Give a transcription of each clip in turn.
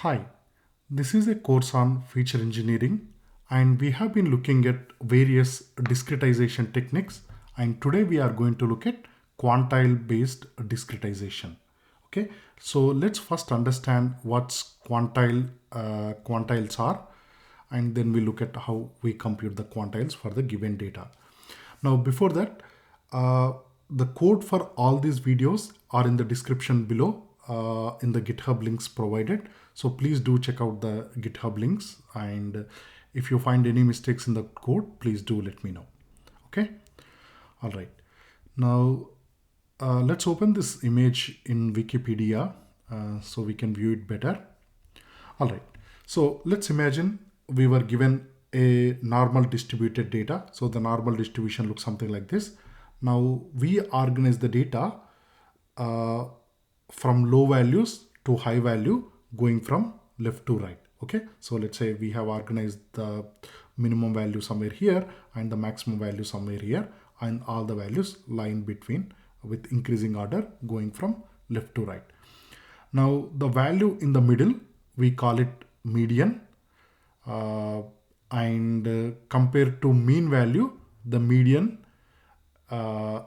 Hi, this is a course on feature engineering and we have been looking at various discretization techniques, and today we are going to look at quantile based discretization. Okay, so let's first understand what's quantiles are, and then we look at how we compute the quantiles for the given data. Now before that, the code for all these videos are in the description below in the GitHub links provided. So please do check out the GitHub links, and if you find any mistakes in the code, please do let me know. Okay. All right. Now let's open this image in Wikipedia so we can view it better. All right. So let's imagine we were given a normal distributed data. So the normal distribution looks something like this. Now we organize the data from low values to high value, going from left to right. Okay, so let's say we have organized the minimum value somewhere here and the maximum value somewhere here, and all the values lie in between with increasing order going from left to right. Now the value in the middle, we call it median, and compared to mean value, the median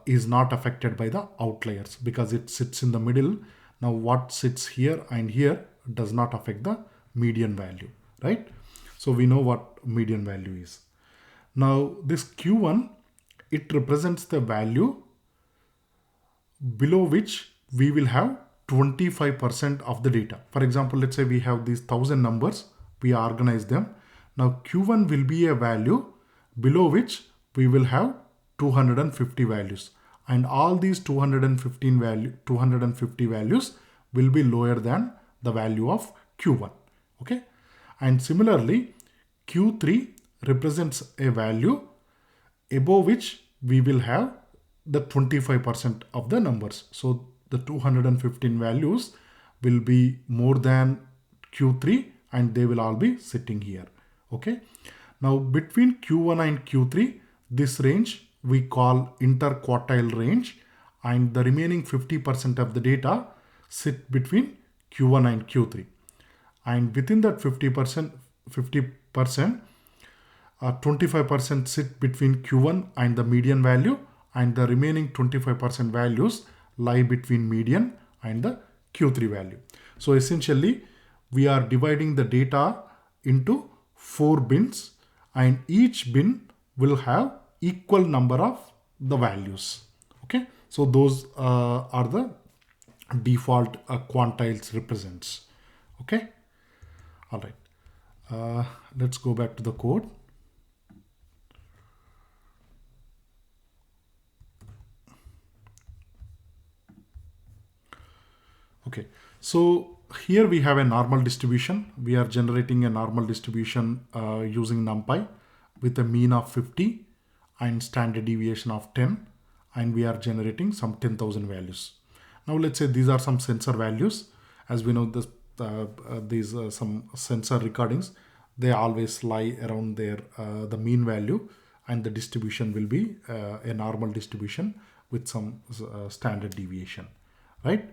is not affected by the outliers because it sits in the middle. Now what sits here and here does not affect the median value, right? So we know what median value is. Now this Q1, it represents the value below which we will have 25% of the data. For example, let's say we have these 1000 numbers, we organize them. Now Q1 will be a value below which we will have 250 values, and all these 250 values will be lower than the value of Q1. Okay, and similarly Q3 represents a value above which we will have the 25% of the numbers. So the 215 values will be more than Q3 and they will all be sitting here. Okay, now between Q1 and Q3, this range we call interquartile range, and the remaining 50% of the data sit between Q1 and Q3. And within that 50%, 25% sit between Q1 and the median value, and the remaining 25% values lie between median and the Q3 value. So essentially, we are dividing the data into 4 bins, and each bin will have equal number of the values. Okay, so those are the default quantiles represents. Okay, all right. Let's go back to the code. Okay, so here we have a normal distribution. We are generating a normal distribution using NumPy with a mean of 50 and standard deviation of 10, and we are generating some 10,000 values. Now let's say these are some sensor values. As we know, this these some sensor recordings, they always lie around their the mean value, and the distribution will be a normal distribution with some standard deviation, right?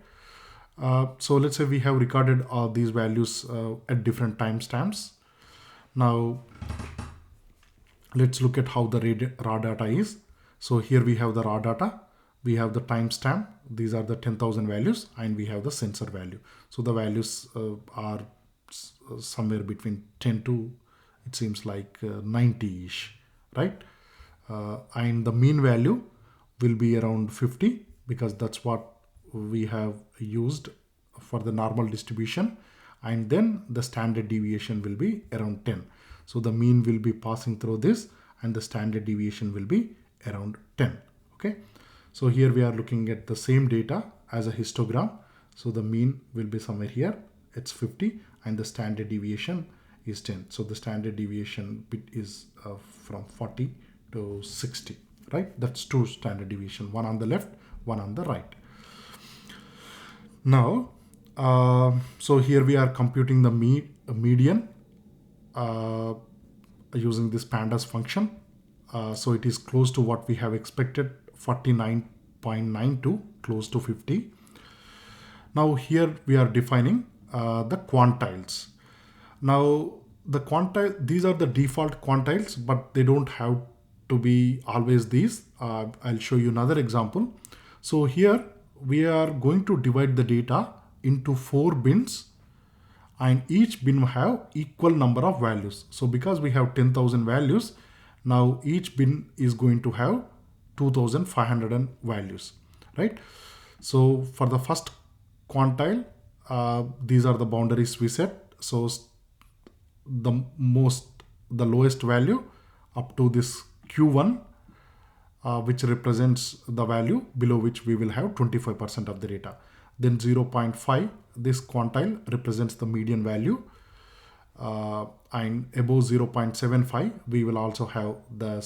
So let's say we have recorded these values at different timestamps. Now let's look at how the raw data is. So here we have the raw data, we have the timestamp, these are the 10,000 values, and we have the sensor value. So the values are somewhere between 10 to, it seems like 90-ish, right? And the mean value will be around 50 because that's what we have used for the normal distribution, and then the standard deviation will be around 10. So the mean will be passing through this and the standard deviation will be around 10. Okay, so here we are looking at the same data as a histogram. So the mean will be somewhere here, it's 50, and the standard deviation is 10. So the standard deviation bit is from 40 to 60, right? That's 2 standard deviation, one on the left, one on the right. Now, so here we are computing the median using this pandas function. So it is close to what we have expected, 49.92, close to 50. Now here we are defining the quantiles. Now the quantile, these are the default quantiles, but they don't have to be always these. I'll show you another example. So here we are going to divide the data into 4 bins, and each bin will have equal number of values. So because we have 10,000 values, now each bin is going to have 2,500 values, right? So for the first quantile, these are the boundaries we set. So the lowest value up to this Q1, which represents the value below which we will have 25% of the data. Then 0.5, this quantile represents the median value, and above 0.75 we will also have the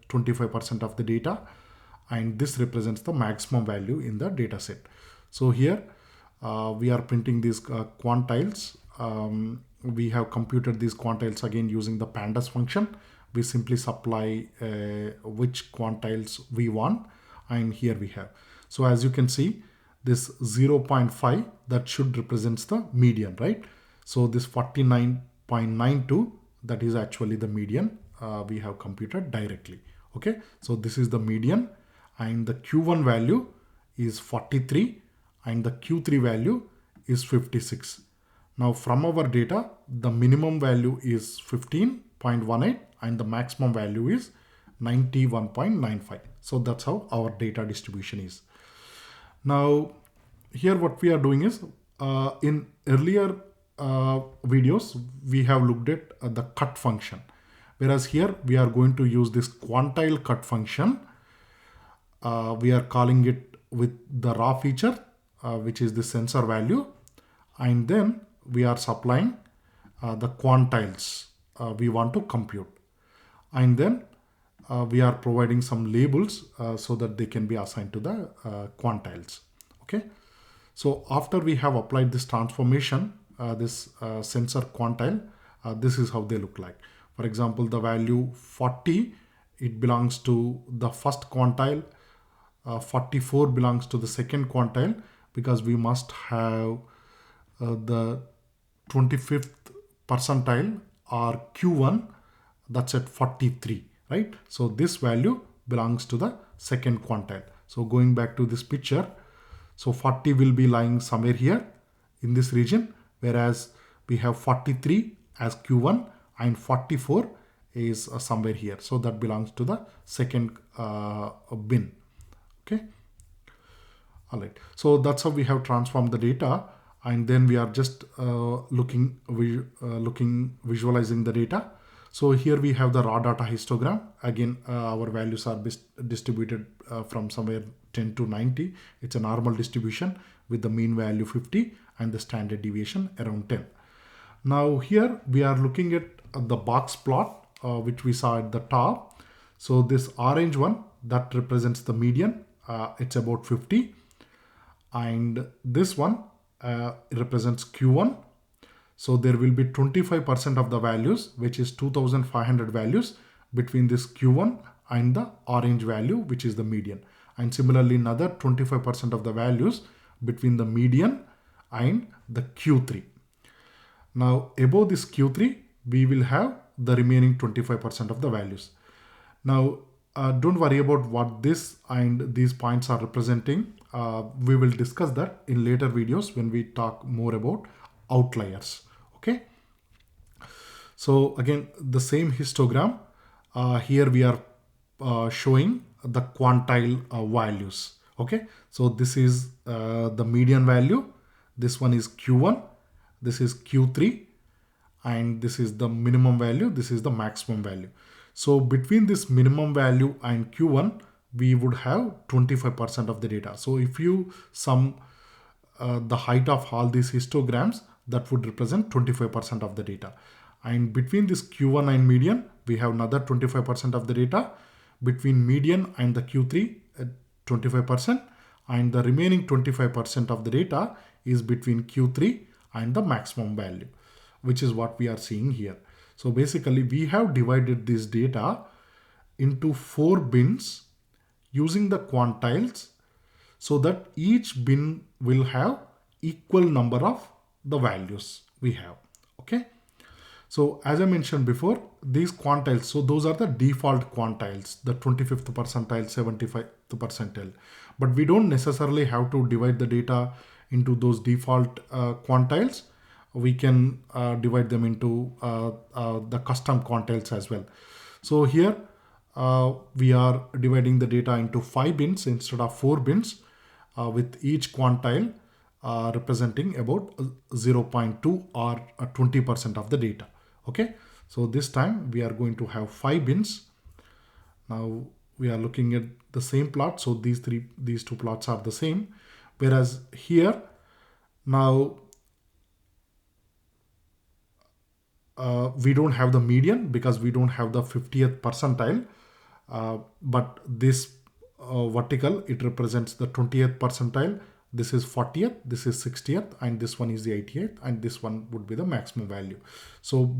25% of the data, and this represents the maximum value in the data set. So here we are printing these quantiles. We have computed these quantiles again using the pandas function. We simply supply which quantiles we want, and here we have. So as you can see, this 0.5, that should represents the median, right? So this 49.92, that is actually the median we have computed directly. Okay, so this is the median, and the Q1 value is 43 and the Q3 value is 56. Now from our data, the minimum value is 15.18 and the maximum value is 91.95. So that's how our data distribution is. Now here what we are doing is, in earlier videos we have looked at the cut function, whereas here we are going to use this quantile cut function. We are calling it with the raw feature, which is the sensor value, and then we are supplying the quantiles we want to compute, and then we are providing some labels so that they can be assigned to the quantiles. Okay, so after we have applied this transformation, this sensor quantile, this is how they look like. For example, the value 40, it belongs to the first quantile, 44 belongs to the second quantile, because we must have the 25th percentile or Q1, that's at 43, right? So this value belongs to the second quantile. So going back to this picture, so 40 will be lying somewhere here in this region, whereas we have 43 as Q1 and 44 is somewhere here. So that belongs to the second bin. Okay. All right. So that's how we have transformed the data, and then we are just visualizing the data. So here we have the raw data histogram. Again, our values are distributed from somewhere 10 to 90. It's a normal distribution with the mean value 50 and the standard deviation around 10. Now here we are looking at the box plot, which we saw at the top. So this orange one, that represents the median. It's about 50. And this one represents Q1. So there will be 25% of the values, which is 2,500 values between this Q1 and the orange value, which is the median. And similarly, another 25% of the values between the median and the Q3. Now above this Q3, we will have the remaining 25% of the values. Now don't worry about what this and these points are representing. We will discuss that in later videos when we talk more about outliers. Okay. So again, the same histogram. Here we are showing the quantile values. Okay. So this is the median value. This one is Q1. This is Q3. And this is the minimum value. This is the maximum value. So between this minimum value and Q1, we would have 25% of the data. So if you sum the height of all these histograms, that would represent 25% of the data. And between this Q1 and median, we have another 25% of the data. Between median and the Q3, 25%. And the remaining 25% of the data is between Q3 and the maximum value, which is what we are seeing here. So basically, we have divided this data into 4 bins using the quantiles, so that each bin will have equal number of the values we have. Okay. So as I mentioned before, these quantiles, so those are the default quantiles, the 25th percentile, 75th percentile. But we don't necessarily have to divide the data into those default quantiles. We can divide them into the custom quantiles as well. So here we are dividing the data into 5 bins instead of 4 bins, with each quantile representing about 0.2 or 20% of the data. Okay, so this time we are going to have 5 bins. Now we are looking at the same plot, so these two plots are the same, whereas here now we don't have the median because we don't have the 50th percentile, but this vertical, it represents the 20th percentile. This is 40th, this is 60th, and this one is the 80th, and this one would be the maximum value. So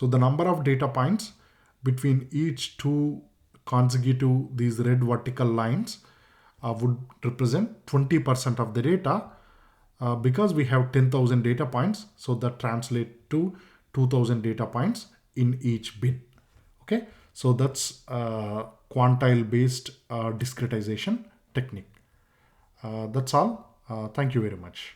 the number of data points between each two consecutive these red vertical lines would represent 20% of the data, because we have 10,000 data points. So that translates to 2,000 data points in each bin. Okay, so that's quantile based discretization technique. That's all. Thank you very much.